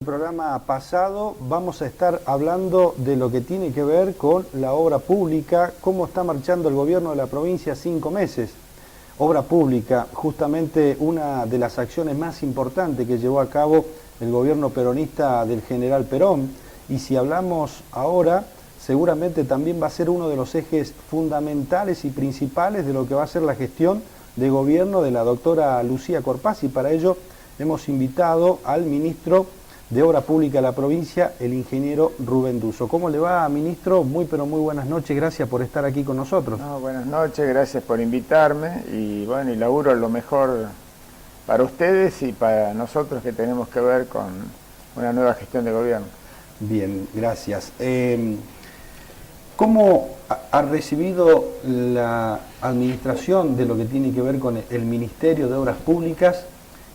El programa pasado vamos a estar hablando de lo que tiene que ver con la obra pública, cómo está marchando el gobierno de la provincia 5 meses. Obra pública, justamente una de las acciones más importantes que llevó a cabo el gobierno peronista del general Perón. Y si hablamos ahora, seguramente también va a ser uno de los ejes fundamentales y principales de lo que va a ser la gestión de gobierno de la doctora Lucía Corpaz. Y para ello hemos invitado al ministro de Obra Pública de la provincia, el ingeniero Rubén Duso. ¿Cómo le va, ministro? Muy buenas noches, gracias por estar aquí con nosotros. Buenas noches, gracias por invitarme y bueno, y auguro lo mejor para ustedes y para nosotros que tenemos que ver con una nueva gestión de gobierno. Bien, gracias. ¿Cómo ha recibido la administración de lo que tiene que ver con el Ministerio de Obras Públicas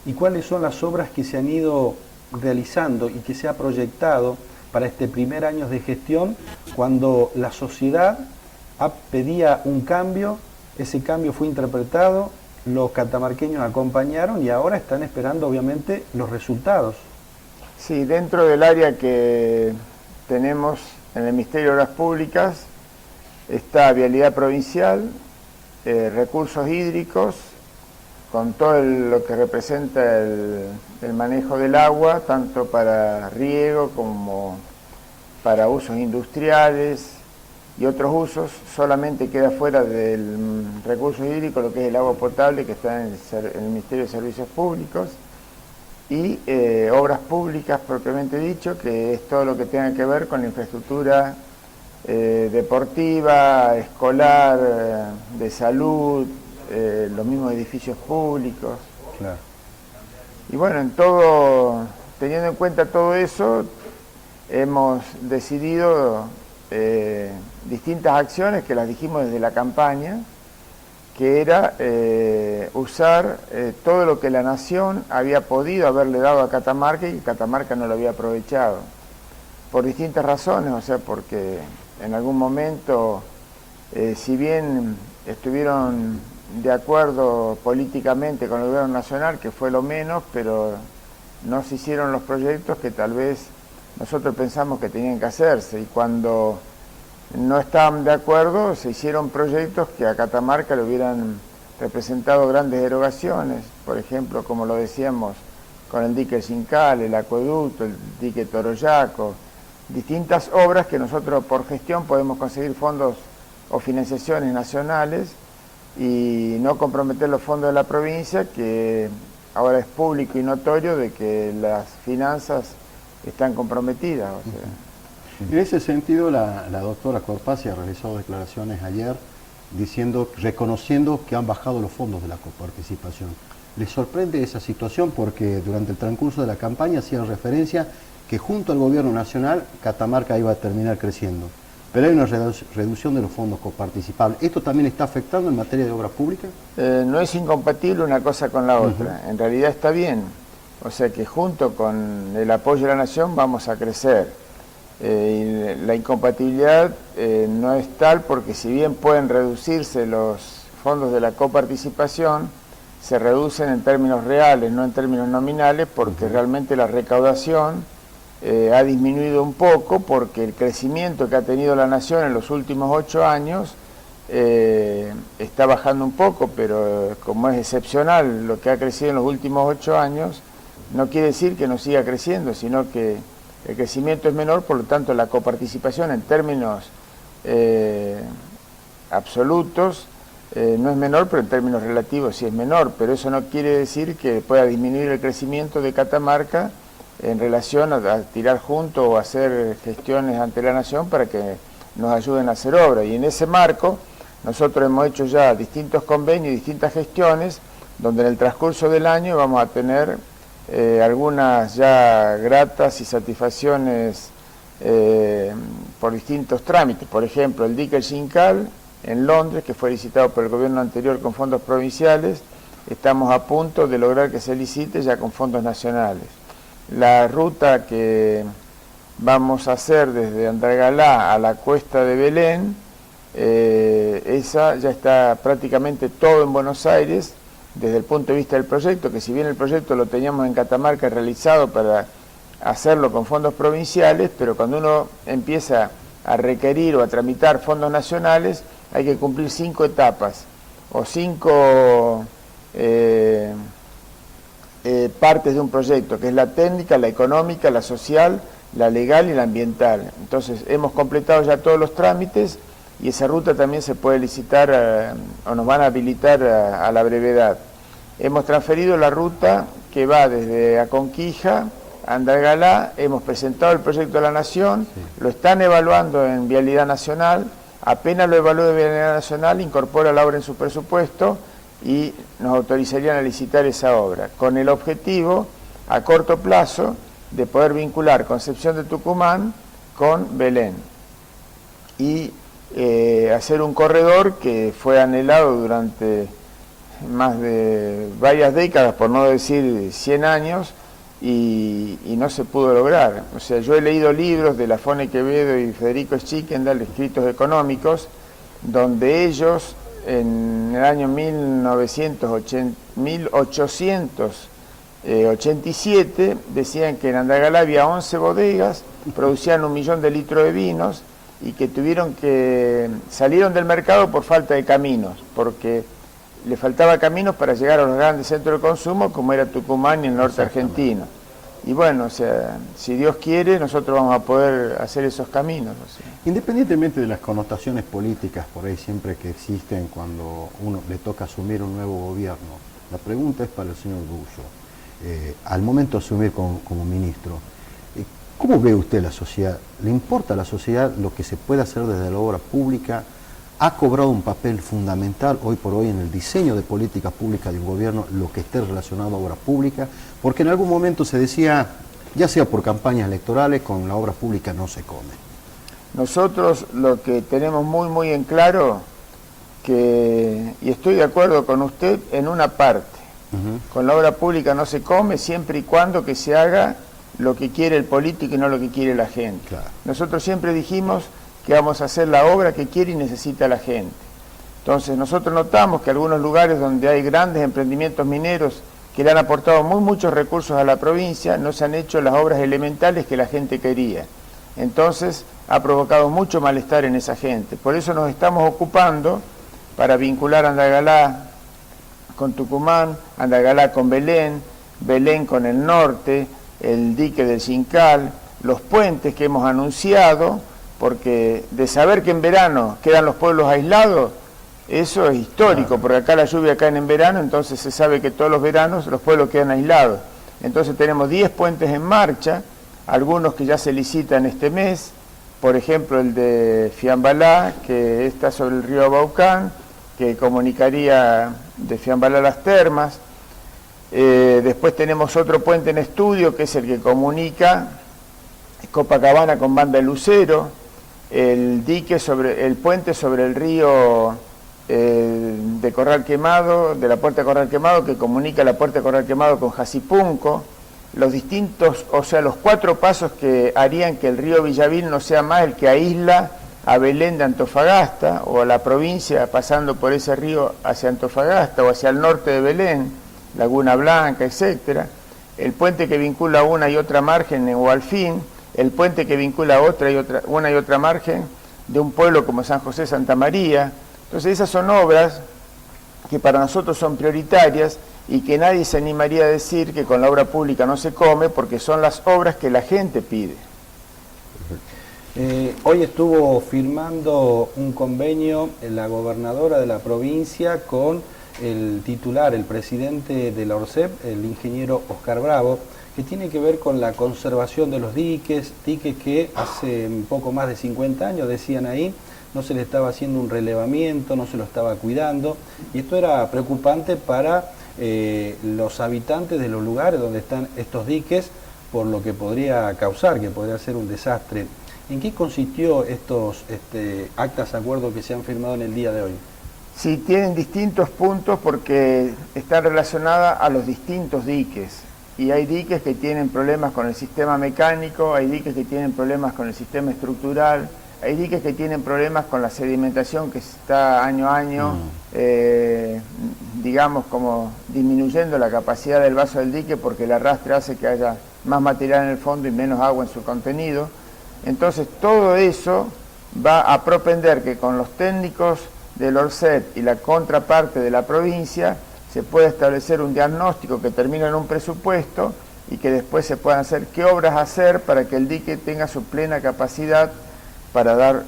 y cuáles son las obras que se han ido realizando y que se ha proyectado para este primer año de gestión, cuando la sociedad pedía un cambio, ese cambio fue interpretado, los catamarqueños acompañaron y ahora están esperando obviamente los resultados? Sí, dentro del área que tenemos en el Ministerio de Obras Públicas está Vialidad Provincial, Recursos Hídricos, con todo lo que representa el manejo del agua, tanto para riego como para usos industriales y otros usos. Solamente queda fuera del recurso hídrico lo que es el agua potable, que está en el Ministerio de Servicios Públicos, y obras públicas propiamente dicho, que es todo lo que tenga que ver con la infraestructura deportiva, escolar, de salud, los mismos edificios públicos. Claro. Y bueno, teniendo en cuenta todo eso, hemos decidido distintas acciones que las dijimos desde la campaña, que era usar todo lo que la Nación había podido haberle dado a Catamarca y Catamarca no lo había aprovechado. Por distintas razones, o sea, porque en algún momento, si bien estuvieron de acuerdo políticamente con el gobierno nacional, que fue lo menos, pero no se hicieron los proyectos que tal vez nosotros pensamos que tenían que hacerse, y cuando no estaban de acuerdo se hicieron proyectos que a Catamarca le hubieran representado grandes erogaciones, por ejemplo, como lo decíamos, con el dique Xincal, el acueducto, el dique Toroyaco, distintas obras que nosotros por gestión podemos conseguir fondos o financiaciones nacionales y no comprometer los fondos de la provincia, que ahora es público y notorio de que las finanzas están comprometidas. O sea. En ese sentido, la doctora Corpaz ha realizado declaraciones ayer reconociendo que han bajado los fondos de la coparticipación. ¿Les sorprende esa situación? Porque durante el transcurso de la campaña hacían referencia que junto al gobierno nacional Catamarca iba a terminar creciendo. Pero hay una reducción de los fondos coparticipables. ¿Esto también está afectando en materia de obras públicas? No es incompatible una cosa con la otra. En realidad está bien. O sea que junto con el apoyo de la Nación vamos a crecer. Y la incompatibilidad no es tal, porque si bien pueden reducirse los fondos de la coparticipación, se reducen en términos reales, no en términos nominales, porque realmente la recaudación ha disminuido un poco, porque el crecimiento que ha tenido la Nación en los últimos 8 años está bajando un poco, pero como es excepcional lo que ha crecido en los últimos 8 años, no quiere decir que no siga creciendo, sino que el crecimiento es menor, por lo tanto la coparticipación en términos absolutos no es menor, pero en términos relativos sí es menor, pero eso no quiere decir que pueda disminuir el crecimiento de Catamarca en relación a tirar juntos o hacer gestiones ante la Nación para que nos ayuden a hacer obra. Y en ese marco nosotros hemos hecho ya distintos convenios y distintas gestiones, donde en el transcurso del año vamos a tener algunas ya gratas y satisfacciones por distintos trámites. Por ejemplo, el dique Xincal en Londres, que fue licitado por el gobierno anterior con fondos provinciales, estamos a punto de lograr que se licite ya con fondos nacionales. La ruta que vamos a hacer desde Andragalá a la Cuesta de Belén, esa ya está prácticamente todo en Buenos Aires, desde el punto de vista del proyecto, que si bien el proyecto lo teníamos en Catamarca realizado para hacerlo con fondos provinciales, pero cuando uno empieza a requerir o a tramitar fondos nacionales, hay que cumplir 5 etapas o 5 partes de un proyecto, que es la técnica, la económica, la social, la legal y la ambiental. Entonces hemos completado ya todos los trámites y esa ruta también se puede licitar o nos van a habilitar a la brevedad. Hemos transferido la ruta que va desde Aconquija a Andalgalá, hemos presentado el proyecto a la Nación, sí. Lo están evaluando en Vialidad Nacional, apenas lo evalúe de Vialidad Nacional, incorpora la obra en su presupuesto y nos autorizarían a licitar esa obra, con el objetivo, a corto plazo, de poder vincular Concepción de Tucumán con Belén y hacer un corredor que fue anhelado durante más de varias décadas, por no decir 100 años, y no se pudo lograr. O sea, yo he leído libros de Lafone Quevedo y Federico Schickendal, escritos económicos, donde ellos en el año 1887 decían que en Andalgalá había 11 bodegas, producían 1 millón de litros de vinos y que salieron del mercado por falta de caminos, porque le faltaba caminos para llegar a los grandes centros de consumo como era Tucumán y el norte argentino. Y bueno, o sea, si Dios quiere, nosotros vamos a poder hacer esos caminos. O sea. Independientemente de las connotaciones políticas por ahí siempre que existen cuando uno le toca asumir un nuevo gobierno, la pregunta es para el señor Bullo. Al momento de asumir como ministro, ¿cómo ve usted la sociedad? ¿Le importa a la sociedad lo que se puede hacer desde la obra pública? ¿Ha cobrado un papel fundamental hoy por hoy en el diseño de políticas públicas de un gobierno lo que esté relacionado a obra pública? Porque en algún momento se decía, ya sea por campañas electorales, con la obra pública no se come. Nosotros lo que tenemos muy en claro, y estoy de acuerdo con usted en una parte, con la obra pública no se come siempre y cuando que se haga lo que quiere el político y no lo que quiere la gente. Claro. Nosotros siempre dijimos que vamos a hacer la obra que quiere y necesita la gente. Entonces nosotros notamos que algunos lugares donde hay grandes emprendimientos mineros que le han aportado muchos recursos a la provincia, no se han hecho las obras elementales que la gente quería. Entonces ha provocado mucho malestar en esa gente. Por eso nos estamos ocupando para vincular Andalgalá con Tucumán, Andalgalá con Belén, Belén con el norte, el dique del Xincal, los puentes que hemos anunciado, porque de saber que en verano quedan los pueblos aislados, eso es histórico, claro. Porque acá la lluvia cae en verano, entonces se sabe que todos los veranos los pueblos quedan aislados. Entonces tenemos 10 puentes en marcha, algunos que ya se licitan este mes, por ejemplo el de Fiambalá, que está sobre el río Abaucán, que comunicaría de Fiambalá a las termas. Después tenemos otro puente en estudio, que es el que comunica Copacabana con Banda de Lucero, el puente sobre el río de Corral Quemado, de la Puerta de Corral Quemado, que comunica la Puerta de Corral Quemado con Jacipunco, los 4 pasos que harían que el río Villavil no sea más el que aísla a Belén de Antofagasta, o a la provincia pasando por ese río hacia Antofagasta, o hacia el norte de Belén, Laguna Blanca, etcétera, el puente que vincula una y otra margen en Hualfín, el puente que vincula una y otra margen de un pueblo como San José Santa María. Entonces esas son obras que para nosotros son prioritarias y que nadie se animaría a decir que con la obra pública no se come, porque son las obras que la gente pide. Hoy estuvo firmando un convenio la gobernadora de la provincia con el titular, el presidente de la ORCEP, el ingeniero Oscar Bravo, que tiene que ver con la conservación de los diques que hace un poco más de 50 años, decían ahí, no se le estaba haciendo un relevamiento, no se lo estaba cuidando, y esto era preocupante para los habitantes de los lugares donde están estos diques, por lo que podría causar, que podría ser un desastre. ¿En qué consistió estos actas de acuerdo que se han firmado en el día de hoy? Sí, tienen distintos puntos porque están relacionadas a los distintos diques. Y hay diques que tienen problemas con el sistema mecánico, hay diques que tienen problemas con el sistema estructural, hay diques que tienen problemas con la sedimentación que está año a año, digamos, como disminuyendo la capacidad del vaso del dique, porque el arrastre hace que haya más material en el fondo y menos agua en su contenido. Entonces todo eso va a propender que con los técnicos del ORCED y la contraparte de la provincia se pueda establecer un diagnóstico que termine en un presupuesto y que después se puedan hacer qué obras hacer para que el dique tenga su plena capacidad para dar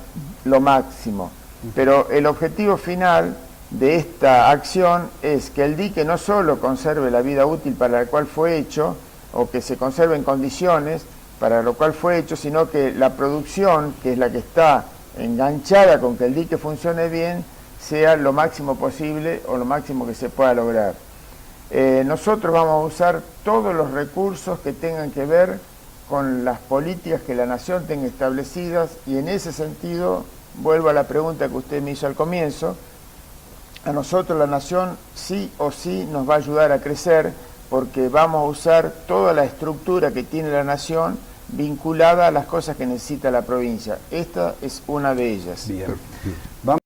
lo máximo. Pero el objetivo final de esta acción es que el dique no solo conserve la vida útil para la cual fue hecho, o que se conserve en condiciones para lo cual fue hecho, sino que la producción, que es la que está enganchada con que el dique funcione bien, sea lo máximo posible o lo máximo que se pueda lograr. Nosotros vamos a usar todos los recursos que tengan que ver con las políticas que la Nación tenga establecidas, y en ese sentido, vuelvo a la pregunta que usted me hizo al comienzo, a nosotros la Nación sí o sí nos va a ayudar a crecer, porque vamos a usar toda la estructura que tiene la Nación vinculada a las cosas que necesita la provincia. Esta es una de ellas. Bien.